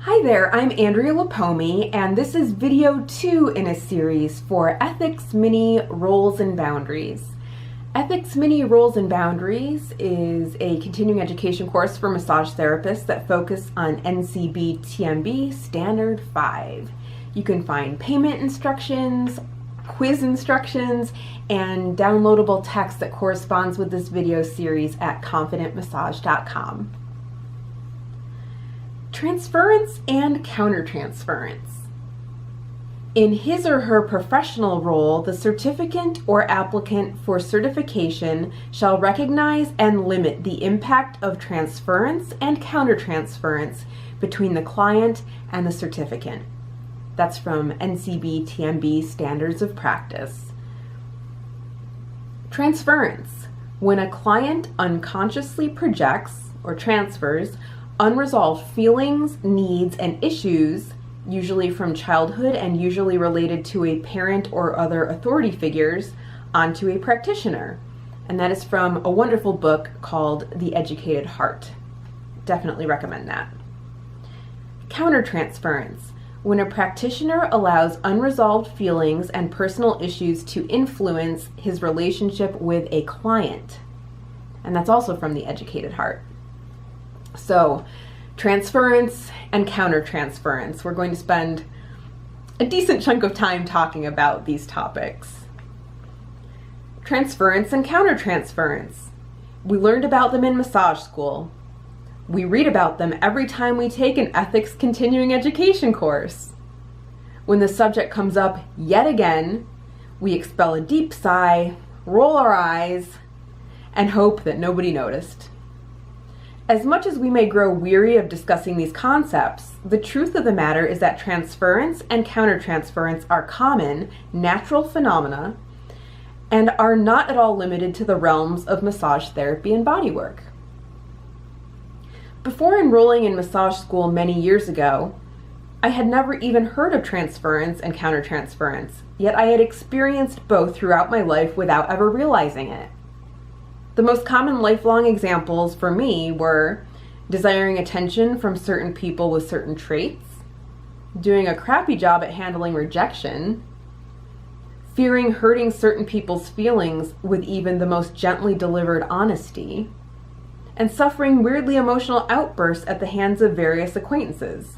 Hi there, I'm Andrea Lapomi, and this is video 2 in a series for Ethics Mini Roles and Boundaries. Ethics Mini Roles and Boundaries is a continuing education course for massage therapists that focus on NCB TMB Standard 5. You can find payment instructions, quiz instructions, and downloadable text that corresponds with this video series at confidentmassage.com. Transference and countertransference. In his or her professional role, the certificant or applicant for certification shall recognize and limit the impact of transference and countertransference between the client and the certificant. That's from NCB TMB Standards of Practice. Transference. When a client unconsciously projects or transfers unresolved feelings, needs, and issues, usually from childhood and usually related to a parent or other authority figures, onto a practitioner. And that is from a wonderful book called The Educated Heart. Definitely recommend that. Countertransference. When a practitioner allows unresolved feelings and personal issues to influence his relationship with a client. And that's also from The Educated Heart. So, transference and countertransference. We're going to spend a decent chunk of time talking about these topics. Transference and countertransference. We learned about them in massage school. We read about them every time we take an ethics continuing education course. When the subject comes up yet again, we expel a deep sigh, roll our eyes, and hope that nobody noticed. As much as we may grow weary of discussing these concepts, the truth of the matter is that transference and countertransference are common, natural phenomena and are not at all limited to the realms of massage therapy and bodywork. Before enrolling in massage school many years ago, I had never even heard of transference and countertransference, yet I had experienced both throughout my life without ever realizing it. The most common lifelong examples for me were desiring attention from certain people with certain traits, doing a crappy job at handling rejection, fearing hurting certain people's feelings with even the most gently delivered honesty, and suffering weirdly emotional outbursts at the hands of various acquaintances.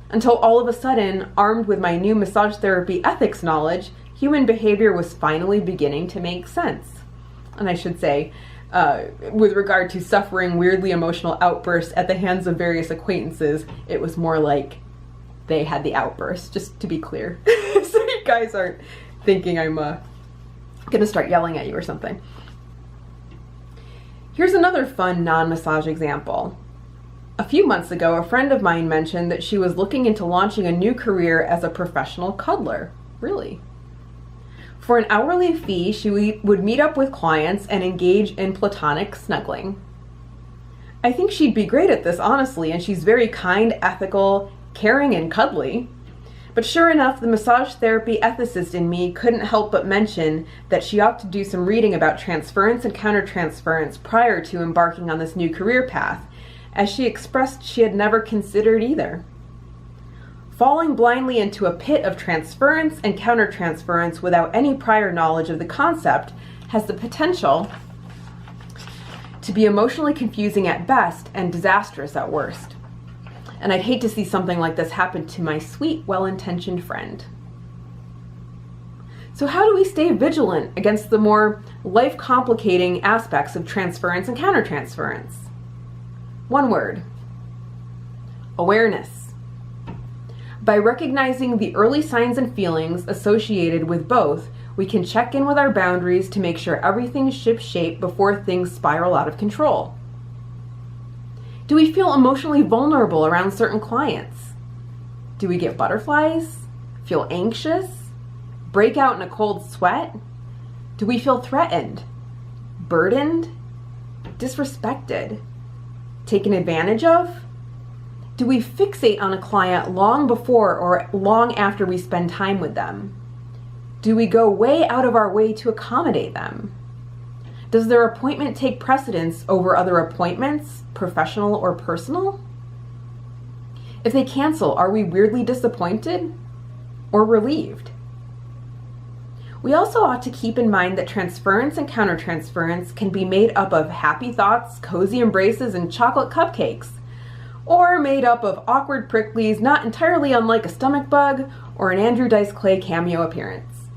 Until all of a sudden, armed with my new massage therapy ethics knowledge, human behavior was finally beginning to make sense. And I should say, with regard to suffering weirdly emotional outbursts at the hands of various acquaintances, it was more like they had the outburst, just to be clear. So you guys aren't thinking I'm gonna start yelling at you or something. Here's another fun non-massage example. A few months ago, a friend of mine mentioned that she was looking into launching a new career as a professional cuddler. Really? For an hourly fee, she would meet up with clients and engage in platonic snuggling. I think she'd be great at this, honestly, and she's very kind, ethical, caring, and cuddly. But sure enough, the massage therapy ethicist in me couldn't help but mention that she ought to do some reading about transference and countertransference prior to embarking on this new career path, as she expressed she had never considered either. Falling blindly into a pit of transference and countertransference without any prior knowledge of the concept has the potential to be emotionally confusing at best and disastrous at worst. And I'd hate to see something like this happen to my sweet, well-intentioned friend. So how do we stay vigilant against the more life-complicating aspects of transference and countertransference? One word: awareness. By recognizing the early signs and feelings associated with both, we can check in with our boundaries to make sure everything's shipshape before things spiral out of control. Do we feel emotionally vulnerable around certain clients? Do we get butterflies? Feel anxious? Break out in a cold sweat? Do we feel threatened? Burdened? Disrespected? Taken advantage of? Do we fixate on a client long before or long after we spend time with them? Do we go way out of our way to accommodate them? Does their appointment take precedence over other appointments, professional or personal? If they cancel, are we weirdly disappointed or relieved? We also ought to keep in mind that transference and countertransference can be made up of happy thoughts, cozy embraces, and chocolate cupcakes, or made up of awkward pricklies not entirely unlike a stomach bug or an Andrew Dice Clay cameo appearance.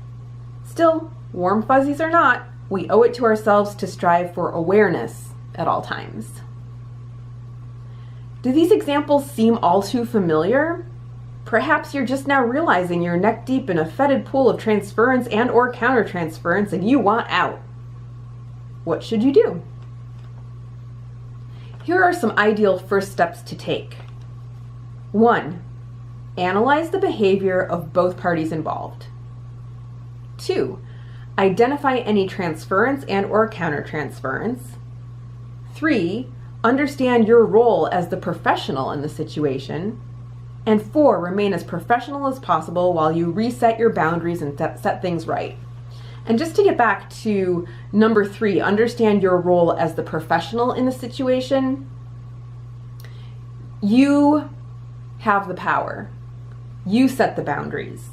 Still, warm fuzzies or not, we owe it to ourselves to strive for awareness at all times. Do these examples seem all too familiar? Perhaps you're just now realizing you're neck deep in a fetid pool of transference and or countertransference and you want out. What should you do? Here are some ideal first steps to take. 1. Analyze the behavior of both parties involved. 2. Identify any transference and or countertransference. 3. Understand your role as the professional in the situation. And 4, remain as professional as possible while you reset your boundaries and set things right. And just to get back to number 3, understand your role as the professional in the situation. You have the power. You set the boundaries.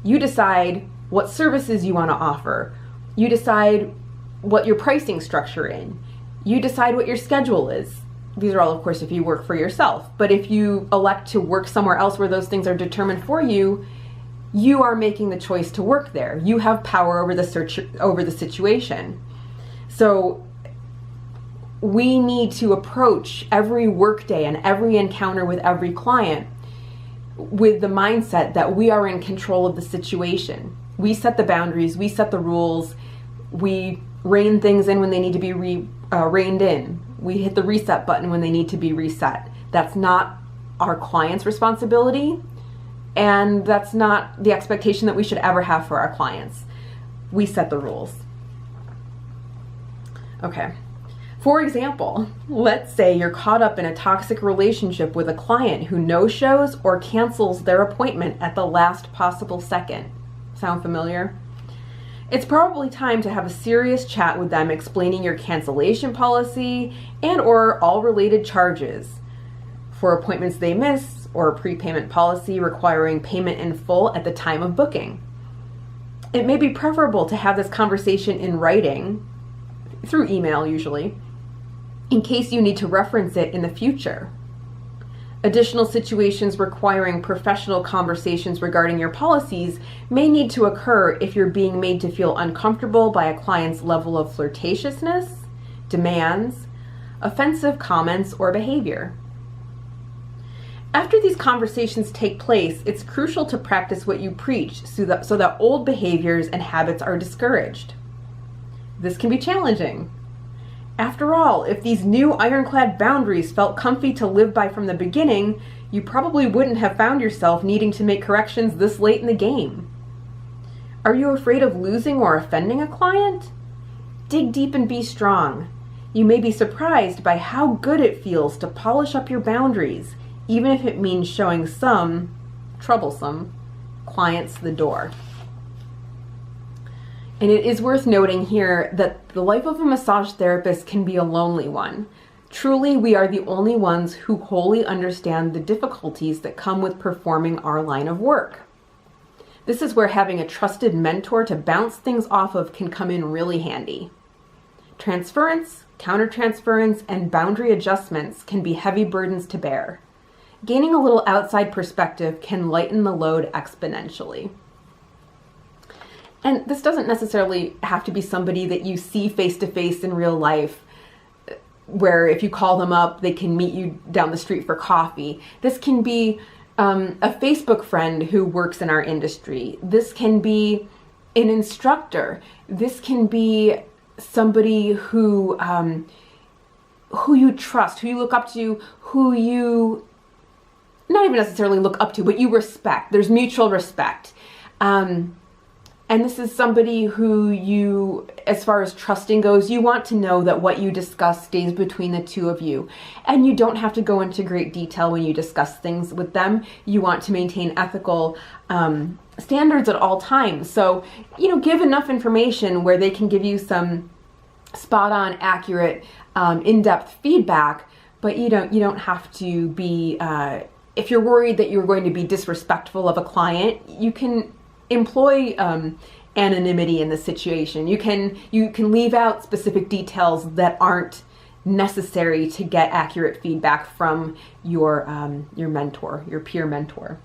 You decide what services you want to offer. You decide what your pricing structure is. You decide what your schedule is. These are all, of course, if you work for yourself. But if you elect to work somewhere else where those things are determined for you, you are making the choice to work there. You have power over the situation. So we need to approach every workday and every encounter with every client with the mindset that we are in control of the situation. We set the boundaries, we set the rules, we rein things in when they need to be reined in. We hit the reset button when they need to be reset. That's not our client's responsibility, and that's not the expectation that we should ever have for our clients. We set the rules. Okay. For example, let's say you're caught up in a toxic relationship with a client who no-shows or cancels their appointment at the last possible second. Sound familiar? It's probably time to have a serious chat with them explaining your cancellation policy and or all related charges for appointments they miss or a prepayment policy requiring payment in full at the time of booking. It may be preferable to have this conversation in writing, through email usually, in case you need to reference it in the future. Additional situations requiring professional conversations regarding your policies may need to occur if you're being made to feel uncomfortable by a client's level of flirtatiousness, demands, offensive comments, or behavior. After these conversations take place, it's crucial to practice what you preach so that old behaviors and habits are discouraged. This can be challenging. After all, if these new ironclad boundaries felt comfy to live by from the beginning, you probably wouldn't have found yourself needing to make corrections this late in the game. Are you afraid of losing or offending a client? Dig deep and be strong. You may be surprised by how good it feels to polish up your boundaries, even if it means showing some troublesome clients the door. And it is worth noting here that the life of a massage therapist can be a lonely one. Truly, we are the only ones who wholly understand the difficulties that come with performing our line of work. This is where having a trusted mentor to bounce things off of can come in really handy. Transference, countertransference, and boundary adjustments can be heavy burdens to bear. Gaining a little outside perspective can lighten the load exponentially. And this doesn't necessarily have to be somebody that you see face to face in real life, where if you call them up, they can meet you down the street for coffee. This can be a Facebook friend who works in our industry. This can be an instructor. This can be somebody who you trust, who you look up to, who you not even necessarily look up to, but you respect. There's mutual respect. And this is somebody who you, as far as trusting goes, you want to know that what you discuss stays between the two of you. And you don't have to go into great detail when you discuss things with them. You want to maintain ethical standards at all times. So, give enough information where they can give you some spot-on, accurate, in-depth feedback, but you don't have to be if you're worried that you're going to be disrespectful of a client, you can employ anonymity in the situation. You can leave out specific details that aren't necessary to get accurate feedback from your mentor, your peer mentor.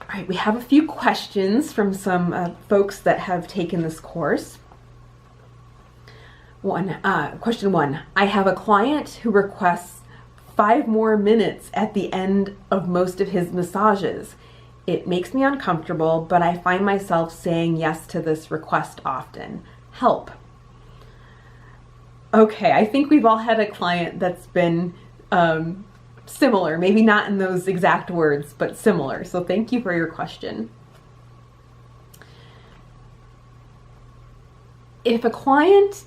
All right, we have a few questions from some folks that have taken this course. Question 1. I have a client who requests 5 more minutes at the end of most of his massages. It makes me uncomfortable, but I find myself saying yes to this request often. Help. Okay, I think we've all had a client that's been similar, maybe not in those exact words, but similar. So thank you for your question. If a client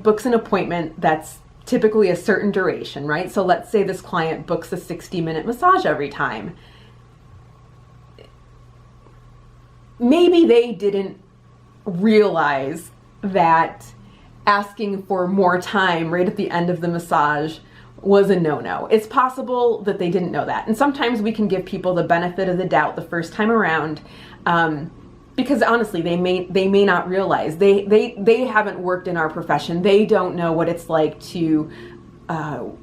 books an appointment that's typically a certain duration, right? So let's say this client books a 60-minute massage every time. Maybe they didn't realize that asking for more time right at the end of the massage was a no-no. It's possible that they didn't know that. And sometimes we can give people the benefit of the doubt the first time around, because honestly, they may not realize. They haven't worked in our profession. They don't know what it's like to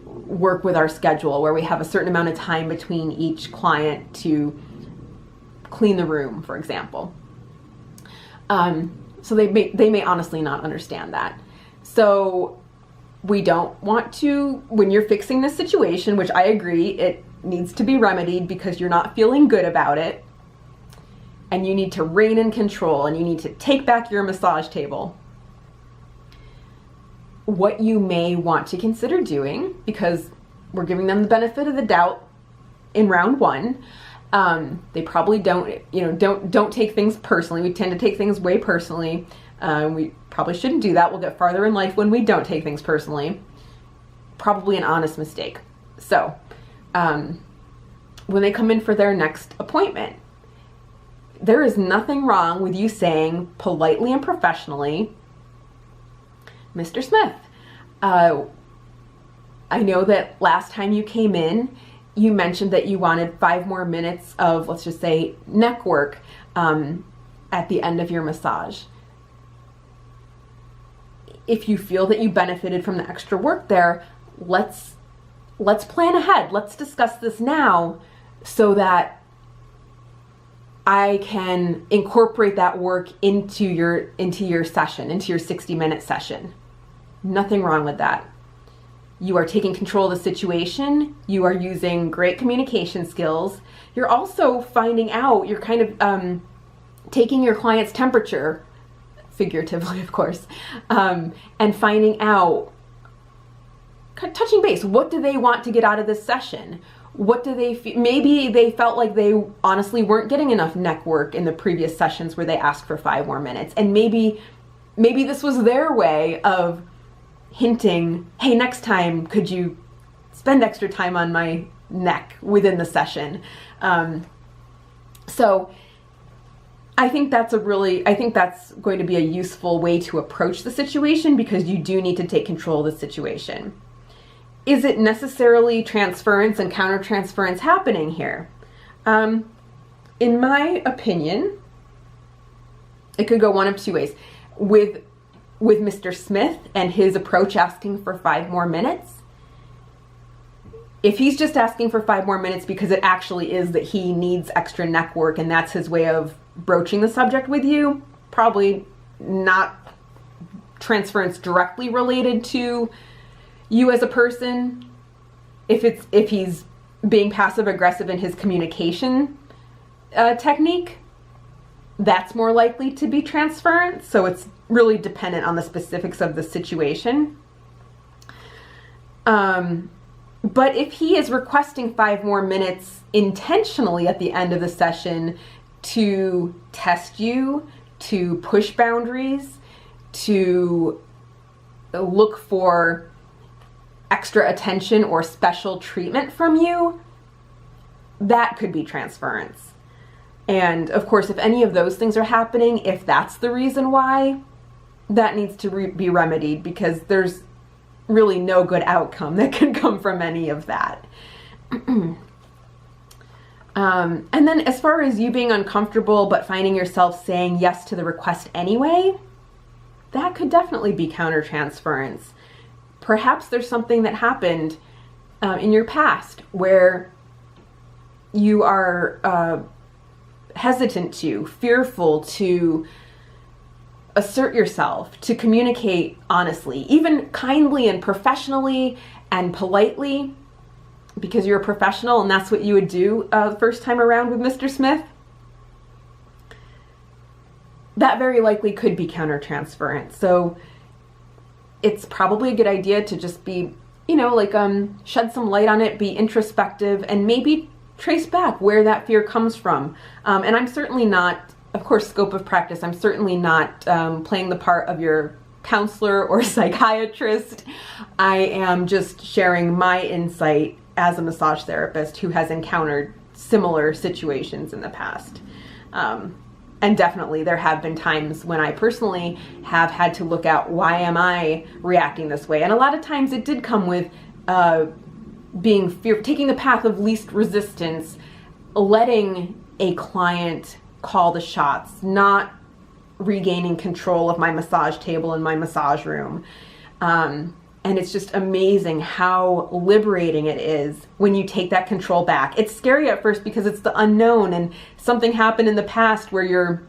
work with our schedule, where we have a certain amount of time between each client to clean the room, for example. So they may honestly not understand that. So we don't want to, when you're fixing this situation, which I agree, it needs to be remedied because you're not feeling good about it, and you need to rein in control, and you need to take back your massage table. What you may want to consider doing, because we're giving them the benefit of the doubt in round 1, they probably don't take things personally. We tend to take things way personally. We probably shouldn't do that. We'll get farther in life when we don't take things personally. Probably an honest mistake. So, when they come in for their next appointment, there is nothing wrong with you saying politely and professionally, Mr. Smith, I know that last time you came in, you mentioned that you wanted 5 more minutes of, let's just say, neck work at the end of your massage. If you feel that you benefited from the extra work there, let's plan ahead. Let's discuss this now so that I can incorporate that work into your session, into your 60-minute session. Nothing wrong with that. You are taking control of the situation. You are using great communication skills. You're also finding out, you're kind of taking your client's temperature, figuratively, of course, and finding out, touching base, what do they want to get out of this session? What do they feel? Maybe they felt like they honestly weren't getting enough neck work in the previous sessions where they asked for 5 more minutes. And maybe this was their way of hinting, hey, next time, could you spend extra time on my neck within the session? So I think that's going to be a useful way to approach the situation, because you do need to take control of the situation. Is it necessarily transference and countertransference happening here? In my opinion, it could go one of 2 ways. With Mr. Smith and his approach asking for 5 more minutes, if he's just asking for 5 more minutes because it actually is that he needs extra neck work and that's his way of broaching the subject with you, probably not transference directly related to you as a person. If he's being passive aggressive in his communication technique, that's more likely to be transference. So it's really dependent on the specifics of the situation. But if he is requesting 5 more minutes intentionally at the end of the session to test you, to push boundaries, to look for extra attention or special treatment from you, that could be transference. And of course, if any of those things are happening, if that's the reason why, that needs to be remedied, because there's really no good outcome that can come from any of that. And then as far as you being uncomfortable but finding yourself saying yes to the request anyway, that could definitely be countertransference. Perhaps there's something that happened in your past where you are hesitant to, fearful to assert yourself, to communicate honestly, even kindly and professionally and politely, because you're a professional and that's what you would do the first time around with Mr. Smith. That very likely could be countertransference. So it's probably a good idea to just be, shed some light on it, be introspective, and maybe trace back where that fear comes from. And I'm certainly not, of course, scope of practice, I'm certainly not playing the part of your counselor or psychiatrist. I am just sharing my insight as a massage therapist who has encountered similar situations in the past. And definitely there have been times when I personally have had to look at, why am I reacting this way? And a lot of times it did come with taking the path of least resistance, letting a client call the shots, not regaining control of my massage table in my massage room. And it's just amazing how liberating it is when you take that control back. It's scary at first because it's the unknown, and something happened in the past where you're,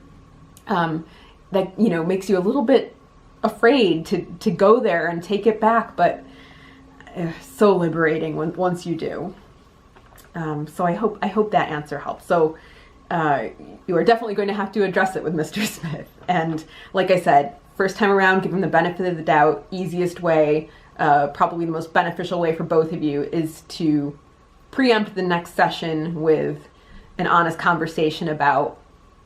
makes you a little bit afraid to go there and take it back, but so liberating once you do. So I hope that answer helps. So you are definitely going to have to address it with Mr. Smith. And like I said, first time around, give him the benefit of the doubt. Easiest way, probably the most beneficial way for both of you, is to preempt the next session with an honest conversation about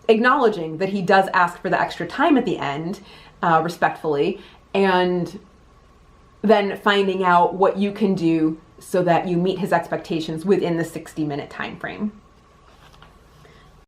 acknowledging that he does ask for the extra time at the end, respectfully, and then finding out what you can do so that you meet his expectations within the 60-minute time frame.